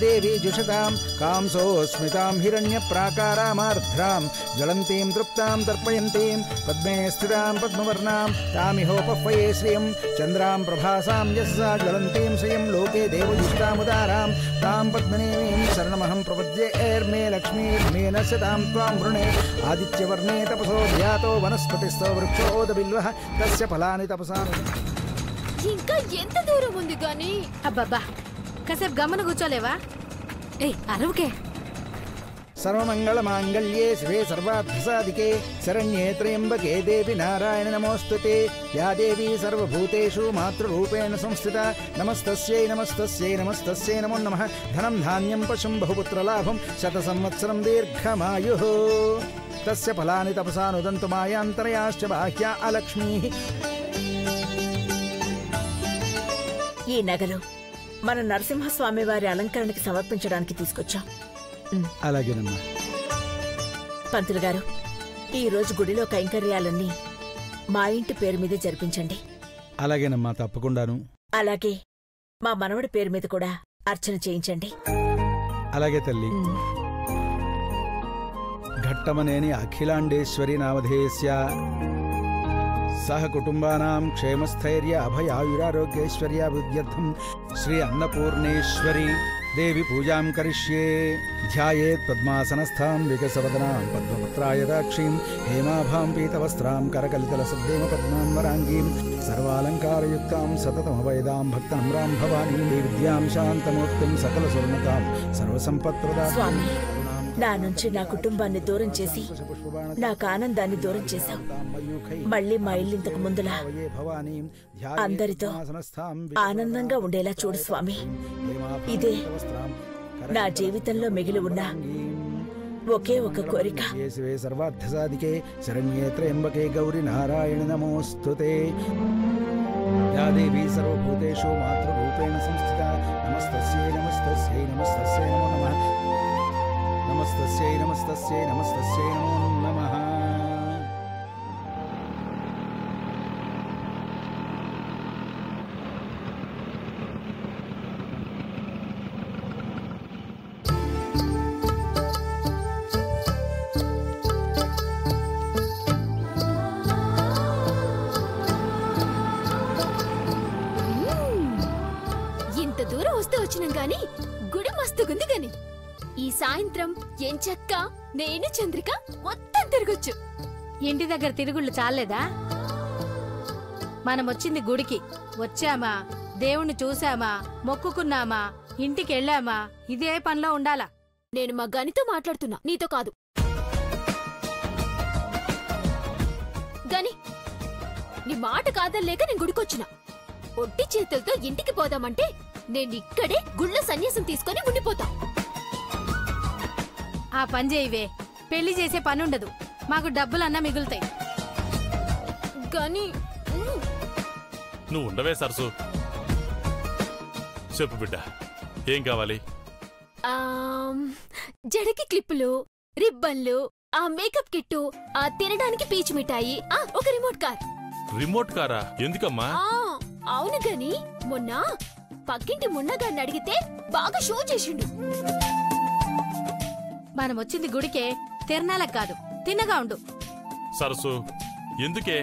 देवी जुषतां कांसोऽस्मितां हिरण्यप्राकारामार्द्रां ज्वलन्तीं तृप्तां तर्पयन्तीं पद्मे स्थितां पद्मवर्णां तामिहोपह्वये श्रियं चन्द्रां प्रभासां यस्सा ज्वलन्तीं श्रियं लोके देवजुष्टामुदारां तां पद्मनेमीं शरणमहं प्रपद्ये एर्मे लक्ष्मीर्मे नश्यतां त्वां वृणे आदित्यवर्णे तपसो ध्यातो वनस्पतिस्थो वृक्षोदबिल्वः तस्य फलानि तपसा ఇంకా ఎంత దూరం ఉంది గాని అబ్బబ్బా కాసేపు గమన కూర్చోలేవా అరవకే सर्वमंगलमांगल्ये शिवे सर्वार्थसाधिके शरण्ये त्र्यंबके देवी नारायण नमोस्तुते या देवी सर्वभूतेषु मातृरूपेण संस्थिता नमस्तस्यै नमस्तस्यै नमस्तस्यै नमो नमः धनं धान्यं पशुं बहुपुत्रलाभं शतसंवत्सरं दीर्घमायुः तस्य फलानि तपसा नुदन्तु मायान्तरयाश्च बाह्या अलक्ष्मीः ఈ నగలు మన నరసింహస్వామి వారి అలంకరణకి సమర్పించడానికి తీసుకొచ్చాం. అలాగేనమ్మా. పంతులు గారు, ఈ రోజు గుడిలో కైంకర్యాలన్నీ మా ఇంటి పేరు మీదే జరిపించండి. అలాగేనమ్మా, తప్పకుండాను. అలాగే మా మనవడి పేరు మీద కూడా అర్చన చేయించండి. అలాగే తల్లి. ఘట్టమనేని అఖిలాండేశ్వరి నామధేయస్య సహ కుటుంబానాం క్షేమస్థైర్య అభయాయురారోగ్యైశ్వర్యాభివృద్ధ్యర్థం శ్రీ అన్నపూర్ణేశ్వరి देवी पूजां करिष्ये ध्यायेत् पद्मासनस्थां विकसवदनां पद्मपत्रायदाक्षीं हेमाभां पीतवस्त्रां करकलितलसद्देमपद्मां वराङ्गीं सर्वालङ्कारयुक्तां सततमभयदां भक्तनम्रां भवानीं विद्यां शान्तमूर्तिं सकलस्वर्णकां सर्वसम्पत्प्रदां నా నుంచి నా కుటుంబాన్ని దూరం చేసి నాకు ఆనందాన్ని దూరం చేశావు. మళ్ళీ మా ఇల్లు ఇంతకు ముందులా అందరితో ఆనందంగా ఉండేలా చూడు స్వామి. ఇదే నా జీవితంలో మిగిలి ఉన్న ఒకే ఒక కోరిక. సర్వార్థసాధికే శరణ్యే త్రయంబకే గౌరి నారాయణ నమోస్తుతే యా దేవీ సర్వభూతేషు మాతృరూపేణ సంస్థిత నమస్తస్యై నమస్తస్యై నమస్తస్యై నమో నమః నమస్తస్యై నమస్తస్యై నమస్తస్యై నమో నమః. ఇంత దూరం వస్తే వచ్చినాం గాని గుడి మస్తుగుంది గాని ఈ సాయంత్రం ఎంచక్క నేను చంద్రిక మొత్తం తిరగొచ్చు. ఇంటి దగ్గర తిరుగుళ్ళు చాలేదా? మనమొచ్చింది గుడికి. వచ్చామా, దేవుణ్ణి చూశామా, మొక్కుకున్నామా, ఇంటికెళ్ళామా, ఇదే పనిలో ఉండాలా. నేను మా గనితో మాట్లాడుతున్నా, నీతో కాదు. గని నీ మాట కాదలేక నేను గుడికొచ్చినా. ఒట్టి చేతులతో ఇంటికి పోదామంటే నేనిక్కడే గుళ్ళ సన్యాసం తీసుకొని ఉండిపోతా. ఆ పని చేయవే, పెళ్లి చేసే పనుండదు, మాకు డబ్బులన్నా మిగులుతాయి. గని నువ్వు ఉండవే సరసు. చెప్పు బిడ్డ, ఏం కావాలి? జడకి క్లిప్పులు, రిబ్బన్లు, ఆ మేకప్ కిట్టు, ఆ తినడానికి పీచు మిఠాయి, ఒక రిమోట్ కార్. రిమోట్ కారా? ఎందుకమ్మా? అవును గని మొన్న పక్కింటి మున్నగాన్ని అడిగితే బాగా షో చేసిండు. మనమొచ్చింది గుడికే, తిరణాలకు కాదు. తిన్నగా ఉండు సరసు. ఎందుకే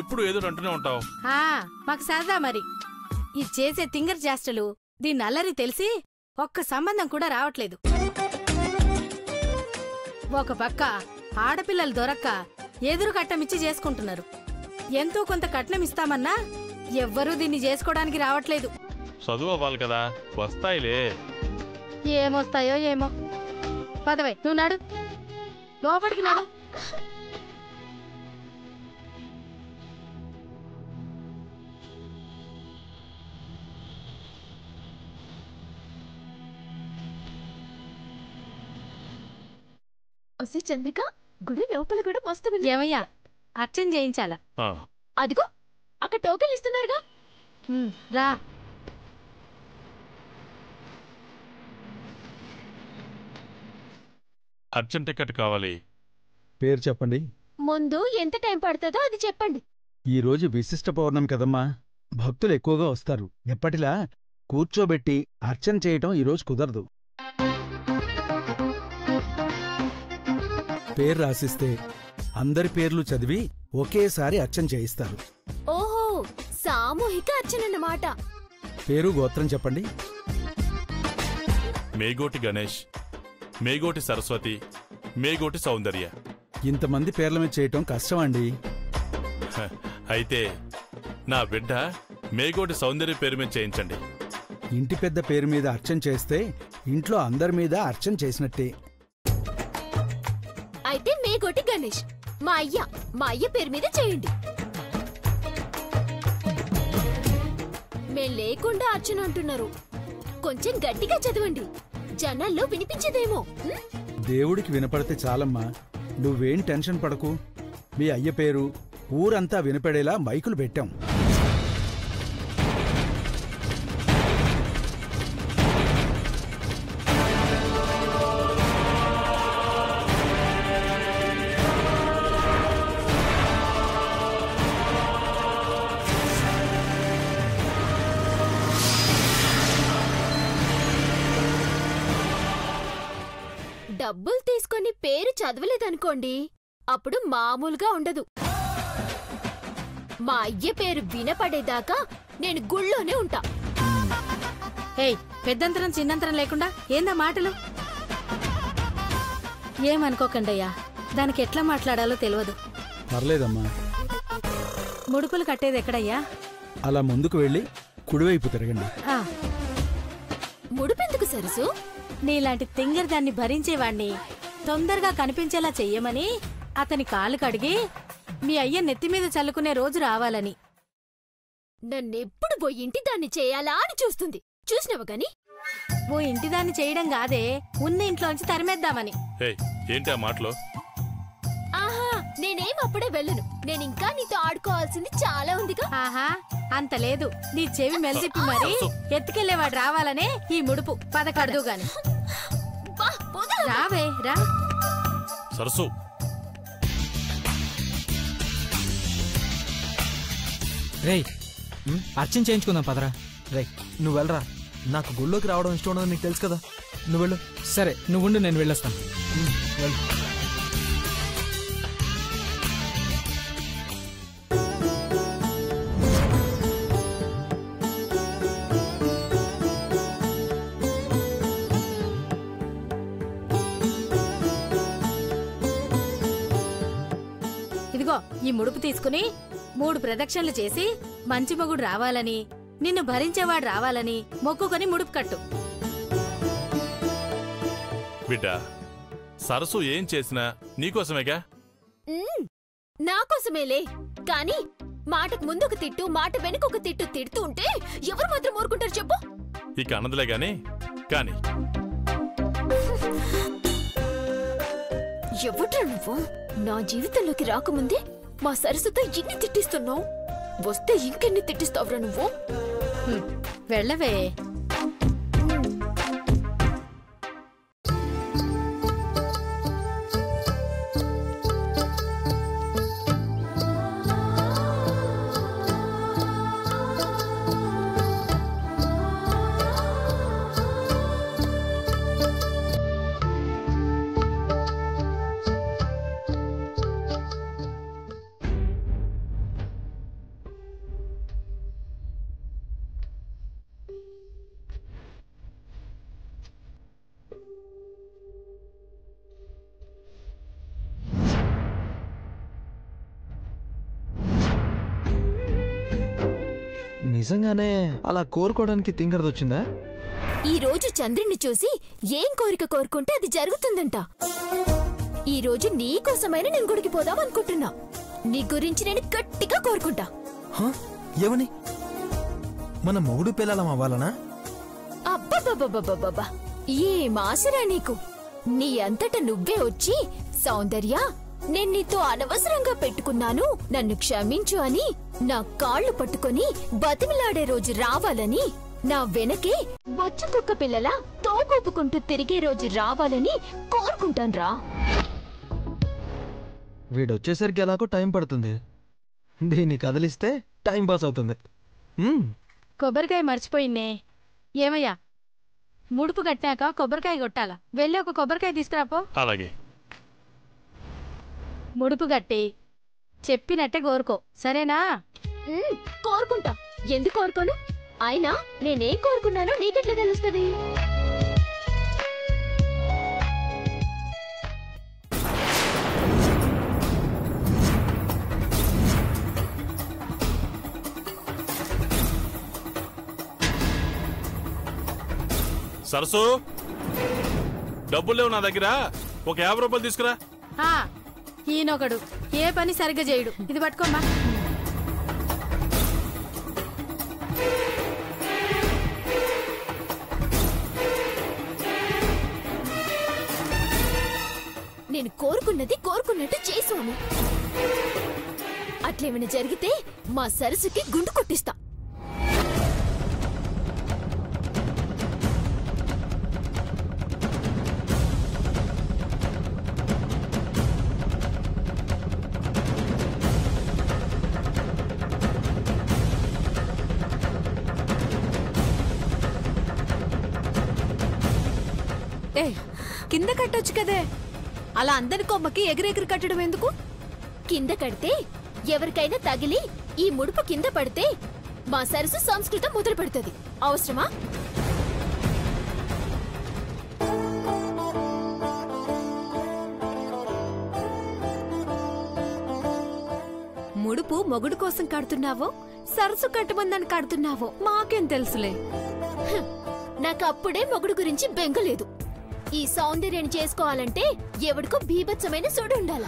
ఎప్పుడు ఏదో అంటూనే ఉంటావు? మాకు సరదా మరి. ఈ చేసే తింగర్ చేష్టలు, దీన్ని అల్లరి తెలిసి ఒక్క సంబంధం కూడా రావట్లేదు. ఒక పక్క ఆడపిల్లలు దొరక్క ఎదురు కట్టమిచ్చి చేసుకుంటున్నారు. ఎంతో కొంత కట్నం ఇస్తామన్నా ఎవ్వరూ దీన్ని చేసుకోవడానికి రావట్లేదు. చదువు అవ్వాలి కదా, వస్తాయిలే. ఏమొస్తాయో ఏమో. పదవై, నువ్వు నాడు, లోపలికి నాడు. వస్తే చంద్రిక, గుడి లోపల కూడా మస్తు. ఏమయ్యా, అర్చన చేయించాలా? అదిగో అక్కడ టోకెన్ ఇస్తున్నారుగా, రా. అర్జెంట్ టికెట్ కావాలి. పేరు చెప్పండి. ముందు ఎంత టైం పడుతుందో అది చెప్పండి. ఈ రోజు విశిష్ట పౌర్ణమి కదమ్మా, భక్తులు ఎక్కువగా వస్తారు. ఎప్పటిలా కూర్చోబెట్టి అర్చన చేయటం ఈరోజు కుదరదు. పేరు రాసిస్తే అందరి పేర్లు చదివి ఒకేసారి అర్చన చేయిస్తారు. ఓహో, సామూహిక అర్చనన్నమాట. పేరు గోత్రం చెప్పండి. మేగోటి గణేష్, మేగోటి సరస్వతి, మేగోటి సౌందర్య. ఇంతమంది పేర్ల మీద చేయటం కష్టం అండి. అయితే నా బిడ్డ మేగోటి సౌందర్య పేరు మీద చేయించండి. ఇంటి పెద్ద పేరు మీద అర్చన చేస్తే ఇంట్లో అందరి మీద అర్చన చేసినట్టే. అయితే మేగోటి గణేష్ మా అయ్య పేరు మీద చేయండి. మేం లేకుండా అర్చన అంటున్నారు, కొంచెం గట్టిగా చదవండి, జనాల్లో వినిపించేదేమో. దేవుడికి వినపడితే చాలమ్మా, నువ్వేం టెన్షన్ పడకు. మీ అయ్య పేరు ఊరంతా వినపడేలా మైకులు పెట్టాం. డబ్బులు తీసుకొని పేరు చదవలేదనుకోండి, అప్పుడు మామూలుగా ఉండదు. మా అయ్య పేరు వినపడేదాకా నేను గుళ్ళోనే ఉంటా. ఏయ్, పెద్దంతరం చిన్నంతరం లేకుండా ఏందా మాటలు? ఏమనుకోకండయ్యా, దానికి ఎట్లా మాట్లాడాలో తెలియదు. పర్లేదమ్మా. ముడుపులు కట్టేది ఎక్కడయ్యా? అలా ముందుకు వెళ్ళి కుడివైపు తిరగండి. ఆ, ముడుపెందుకు సరసు? నీలాంటి తింగర్ దాన్ని భరించేవాణ్ణి తొందరగా కనిపించేలా చెయ్యమని అతని కాలు కడిగి మీ అయ్య నెత్తిమీద చల్లుకునే రోజు రావాలని. నన్నెప్పుడు పోయి ఇంటి దాన్ని చేయాలా అని చూస్తుంది. చూసినవు గాని? ఓ ఇంటిదాన్ని చేయడం కాదే, ఉన్న ఇంట్లోంచి తరిమేద్దామని. ఏంటి ఆ మాటలో? ఆహా, నేనేం అప్పుడే వెళ్ళను. నేనింకా నీతో ఆడుకోవాల్సింది చాలా ఉందిగా. ఆహా, అంత లేదు. నీ చెవి మెలిసిప్పి మరి ఎత్తుకెళ్లేవాడు రావాలనే ఈ ముడుపు. పదకడదు గాని. రావే రా. సరసు, రేయ్, అర్చన చేయించుకుందాం పదరా. రేయ్, నువ్వు వెళ్ళరా. నాకు గుళ్ళోకి రావడం ఇష్టం ఉండదు, నీకు తెలుసు కదా. నువ్వు వెళ్ళు. సరే, నువ్వుండు, నేను వెళ్ళొస్తాను. వెళ్ళు. ఇదిగో ఈ ముడుపు తీసుకుని 3 ప్రదక్షిణలు చేసి మంచి మొగుడు రావాలని, నిన్ను భరించేవాడు రావాలని మొక్కుకొని ముడుపు కట్టు. బిడ్డ, సరసు ఏం చేసినా నీకోసమేగా. నాకోసమేలే, కాని మాటకు ముందొక తిట్టు, మాట వెనుకొక తిట్టు తిడుతూ ఉంటే ఎవరు మాత్రం ఊరుకుంటారు చెప్పు? ఇక అన్నదిలే గాని కాని. ఎవడ్రా నువ్వు? నా జీవితంలోకి రాకముందే మా సరస్సుతో ఇన్ని తిట్టిస్తున్నావు, వస్తే ఇంకెన్ని తిట్టిస్తావురా నువ్వు? వెళ్ళవే. నిజంగానే అలా కోరుకోవడానికి తింగరదొచ్చిందా? ఈ రోజు చంద్రుణ్ణి చూసి ఏం కోరిక కోరుకుంటే అది జరుగుతుందంట. ఈ రోజు నీకోసమైనా నేను గుడికి పోదాం అనుకుంటున్నా. నీ గురించి నేను గట్టిగా కోరుకుంటా. ఏమని? మన మొగుడు పిల్లలం అవ్వాలనా? అబ్బబ్బబ్బబ్బబ్బబ్బా, ఏం ఆశరా నీకు? నీ అంతట నువ్వే వచ్చి, సౌందర్య, నేను నీతో అనవసరంగా పెట్టుకున్నాను, నన్ను క్షమించు అని నా కాళ్లు పట్టుకొని బతిమిలాడే రోజు రావాలని, నా వెనకే బొచ్చు కుక్క పిల్లల తోకూపుకుంటూ తిరిగే రోజు రావాలని కోరుకుంటాన్రా. వీడొచ్చేసరికి ఎలాగో టైం పడుతుంది. దీన్ని కదిలిస్తే టైం పాస్ అవుతుంది. కొబ్బరికాయ మర్చిపోయిన్నే, ఏమయ్యా, ముడుపు కట్టాక కొబ్బరికాయ కొట్టాలా? వెళ్ళి ఒక కొబ్బరికాయ తీసుకురాపో. అలాగే. ముడుపు కట్టి చెప్పినట్టే కోరుకో, సరేనా? కోరుకుంటా. ఎందుకు కోరుకోను? అయినా నేనేం కోరుకున్నానో నీకెట్లా తెలుస్తుంది? సరసు, డబ్బులు లేవు నా దగ్గర, ఒక 50 రూపాయలు తీసుకురా. ఈయనొకడు ఏ పని సరిగ్గా చేయడు. ఇది పట్టుకోమ్మా. నేను కోరుకున్నది కోరుకున్నట్టు చేసాను. అట్లేమైనా జరిగితే మా సరస్సుకి గుండు కొట్టిస్తా. కింద కట్టొచ్చు కదే, అలా అందరి కొమ్మకి ఎగిరెగిరి కట్టడం ఎందుకు? కింద కడితే ఎవరికైనా తగిలి ఈ ముడుపు కింద పడితే మా సరస్సు సంస్కృతం మొదలు పెడుతుంది. అవసరమా? ముడుపు మొగుడు కోసం కడుతున్నావో సరస్సు కట్టమందని కడుతున్నావో మాకేం తెలుసులే. నాకు అప్పుడే మొగుడు గురించి బెంగలేదు. ఈ సౌందర్యాన్ని చేసుకోవాలంటే ఎవడికో బీభత్సమైన సొడు ఉండాలి.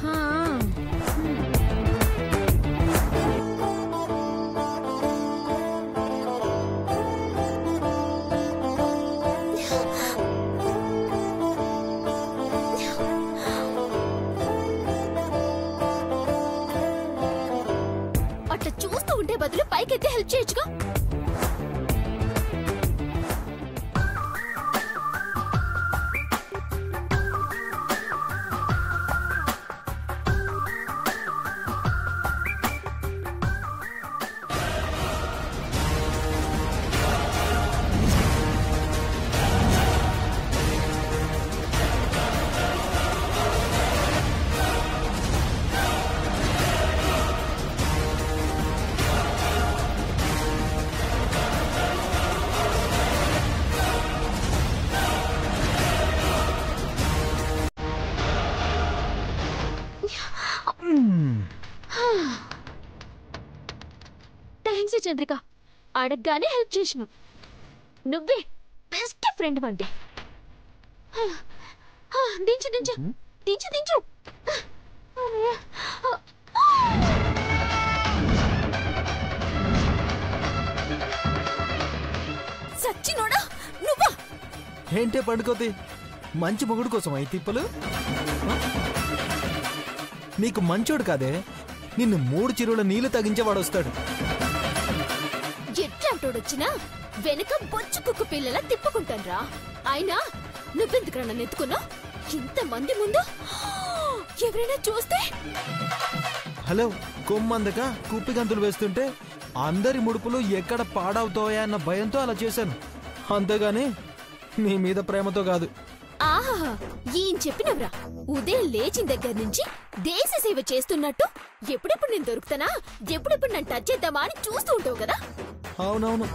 అట్లా చూస్తూ ఉంటే బదులు పైకెత్తి హెల్ప్ చేయొచ్చుగా. థ్యాంక్స్ చంద్రిక, అడగగానే హెల్ప్ చేసిన నువ్వే బెస్ట్ ఫ్రెండ్ అంటే. దించు దించు దించు దించు. సచ్చినోడా నువ్వా? ఏంటే పండుకోతి, మంచి మొగుడు కోసం అయి తిప్పలు. నీకు మంచోడు కాదే, నిన్ను 3 చెరువుల నీళ్లు తగ్గించేవాడు వస్తాడు. ఎట్లాంటోడొచ్చినా వెనక బొచ్చు కుక్కు పిల్లల తిప్పుకుంటాన్రా. అయినా నువ్వెందుకు నన్ను ఎత్తుకున్నావు? ఇంతమంది ముందు ఎవరైనా చూస్తే? హలో, కొమ్మందక కుప్పి గంతులు వేస్తుంటే అందరి ముడుపులు ఎక్కడ పాడవుతాయా అన్న భయంతో అలా చేశాను, అంతేగాని నీ మీద ప్రేమతో కాదు. ఆహా, ఏం చెప్పినవరా? ఉదయం లేచిన దగ్గర నుంచి దేశ సేవ చేస్తున్నట్టు ఎప్పుడెప్పుడు నేను దొరుకుతానా, ఎప్పుడెప్పుడు నన్ను టచ్ చేద్దామా అని చూస్తూ ఉంటావు కదా. అవునవును.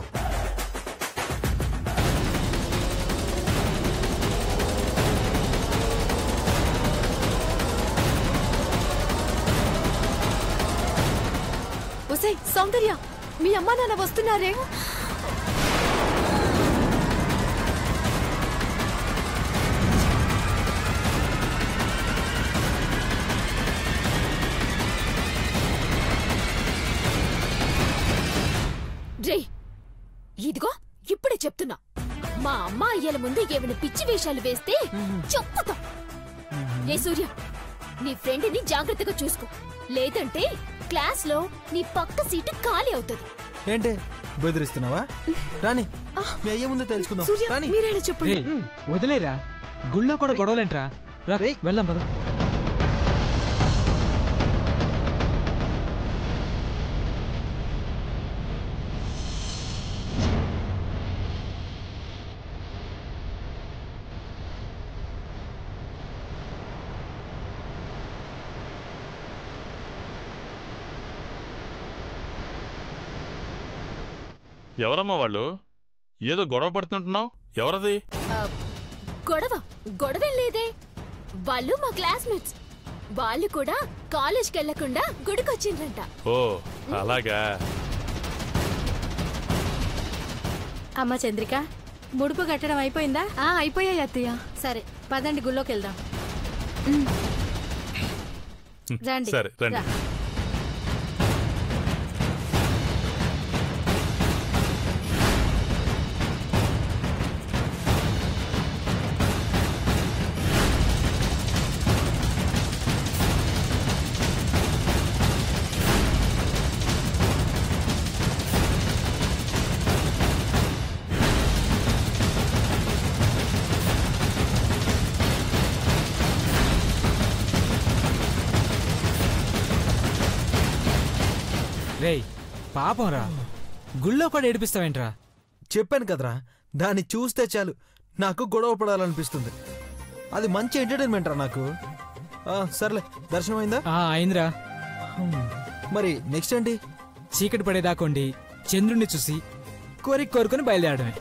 ఒసే సౌందర్య, మీ అమ్మా నాన్న వస్తున్నారే. రే, ఇదిగో ఇప్పుడే చెప్తున్నా, మా అమ్మ అయ్యల ముందు ఏమైనా పిచ్చి వేషాలు వేస్తే చెప్పుతా. ఏ సూర్య, నీ ఫ్రెండ్ ని జాగ్రత్తగా చూసుకో, లేదంటే క్లాస్ లో నీ పక్క సీటు ఖాళీ అవుతుంది. ఏంటే బెదిరిస్తున్నావా? రాని, మీ అయ్యే ముందు తెలుసుకుందాం. మీరైనా చెప్పండి. వదిలేరా, గుళ్ళో కూడా గొడవలేంట్రా. వెళ్దాం పద. ఎవరమ్మా వాళ్ళు? ఏదో గొడవ పడుతుంటున్నావు, ఎవరది? గొడవేం లేదే. వాళ్ళు మా క్లాస్మేట్స్. వాళ్ళు కూడా కాలేజ్కి వెళ్లకుండా గుడికొచ్చిండ్రంట. ఓ అలాగా. అమ్మ చంద్రిక, ముడుపు కట్టడం అయిపోయిందా? అయిపోయాయి అత్తయ్య. సరే పదండి, గుళ్ళోకి వెళ్దాం. రండి. సరే రండి. రేయ్ పాపం రా, గుళ్ళో కూడా ఏడిపిస్తావేంట్రా? చెప్పాను కదరా, దాన్ని చూస్తే చాలు నాకు గొడవ పడాలనిపిస్తుంది. అది మంచి ఎంటర్టైన్మెంట్ రా నాకు. సర్లే, దర్శనం అయిందా? అయిందిరా. మరి నెక్స్ట్ ఏంటి? చీకటి పడేదాకోండి చంద్రుణ్ణి చూసి కోరుకొని బయలుదేరడమే.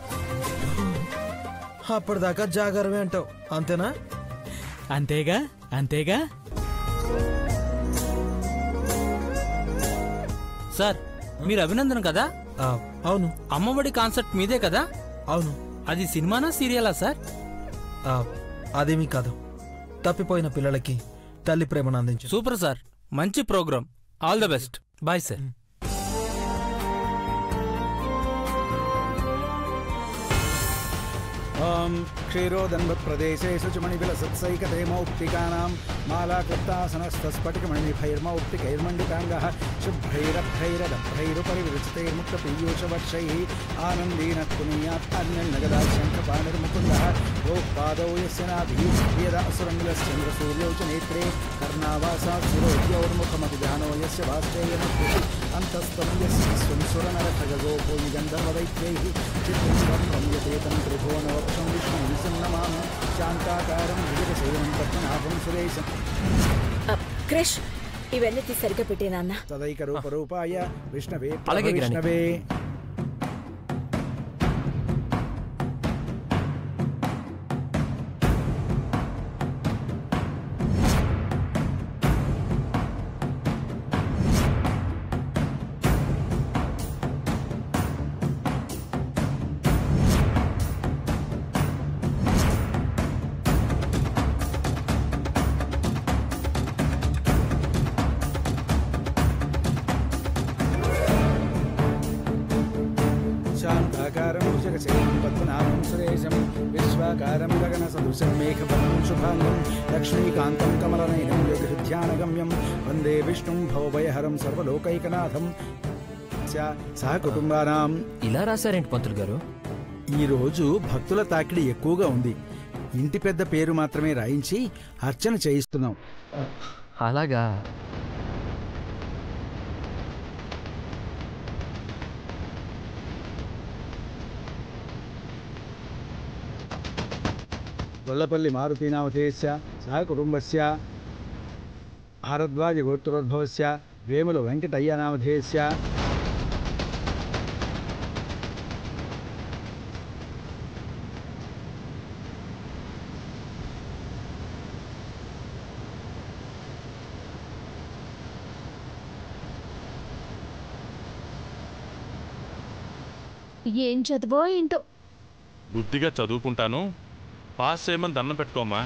అప్పటిదాకా జాగారమే అంటావు, అంతేనా? అంతేగా అంతేగా. సార్, మీరు అభినందన కదా? అవును. అమ్మఒడి కాన్సెప్ట్ మీదే కదా? అవును. అది సినిమానా సీరియలా సార్? అదేమీ కాదు, తప్పిపోయిన పిల్లలకి తల్లి ప్రేమను అందించు. సూపర్ సార్, మంచి program. All the best. Bye sir. क्षीरोदन्वत्प्रदेशेषु च मणिविलसत्सैकते मौक्तिकानां मालाकृत्तासनस्तस्फटिकमणिभैर्मौक्तिकैर्मण्डिताङ्गः शुभ्रैरभ्रैरभ्रैरुपरिविरचितैर्मुक्तपीयूषवर्षैः आनन्दीनः पुनीयात् अन्यन्नगदाशङ्खपाणिर्मुकुन्दः द्वौ पादौ यस्य नाभिः वेदासुरङ्गिलश्चन्द्रसूर्यौ च नेत्रे कर्णावासात् शिरोद्यौर्मुखमभिजानो यस्य भास्तेयमद्भिः अन्तस्तं यस्य सुरनरखगोपो गन्धर्वदैत्यैः चित्रं रम्यते तं त्रिभुवनवक्षं विष्णुं नमामि శాంతాకారం విజయశైలం పద్మనాభం సురేశం. క్రిష్, ఇవన్నీ సరిగ్గా పెట్టే నాన్న. తదైక రూప రూపాయ విష్ణవే అలాగే విష్ణవే. శాంతాకారం జగశైలం పద్మనాభం సురేశం విశ్వాకారం గగనసదృశం మేఘవర్ణం శుభాంగం లక్ష్మీకాంతం కమలనయనం యోగహృధ్యానగమ్యం వందే విష్ణుం భవభయహరం సర్వలోకైకనాథం సహ కుటుంబానాం. ఇలా రాశారేంటి పంతులు గారు? ఈరోజు భక్తుల తాకిడి ఎక్కువగా ఉంది. ఇంటి పెద్ద పేరు మాత్రమే రాయించి అర్చన చేయిస్తున్నాం. అలాగా. గొల్లపల్లి మారుతీనామధేయస్య సహ కుటుంబస్య భారద్వాజ గోత్రోద్భవస్య వేముల వెంకటయ్య నామధేయస్య ఏం చదువో ఏంటో. బుద్ధిగా చదువుకుంటాను, పాస్ చేయమని దండం పెట్టుకోమ్మా.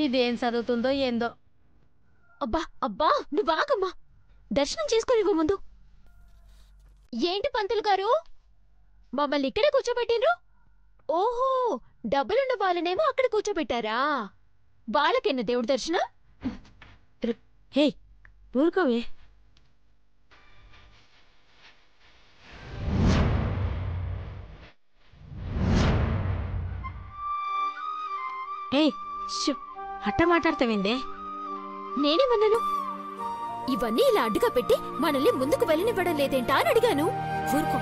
ఇదేం చదువుతుందో ఏందో. అబ్బా అబ్బా, నువ్వు ఆగమ్మా. దర్శనం చేసుకునివ్వ ముందు. ఏంటి పంతులు గారు, మమ్మల్ని ఇక్కడే కూర్చోబెట్టిండ్రు? ఓహో, డబ్బులున్న వాళ్ళనేమో అక్కడ కూర్చోబెట్టారా? వాళ్ళకెన్న దేవుడి దర్శనం? హే ఊరుకోవే. అట్ట మాట్లాడతావేందే? నేనేమన్నాను? ఇవన్నీ ఇలా అడ్డుగా పెట్టి మనల్ని ముందుకు వెళ్ళనివ్వడం లేదేంటా అని అడిగాను. ఊరుకో.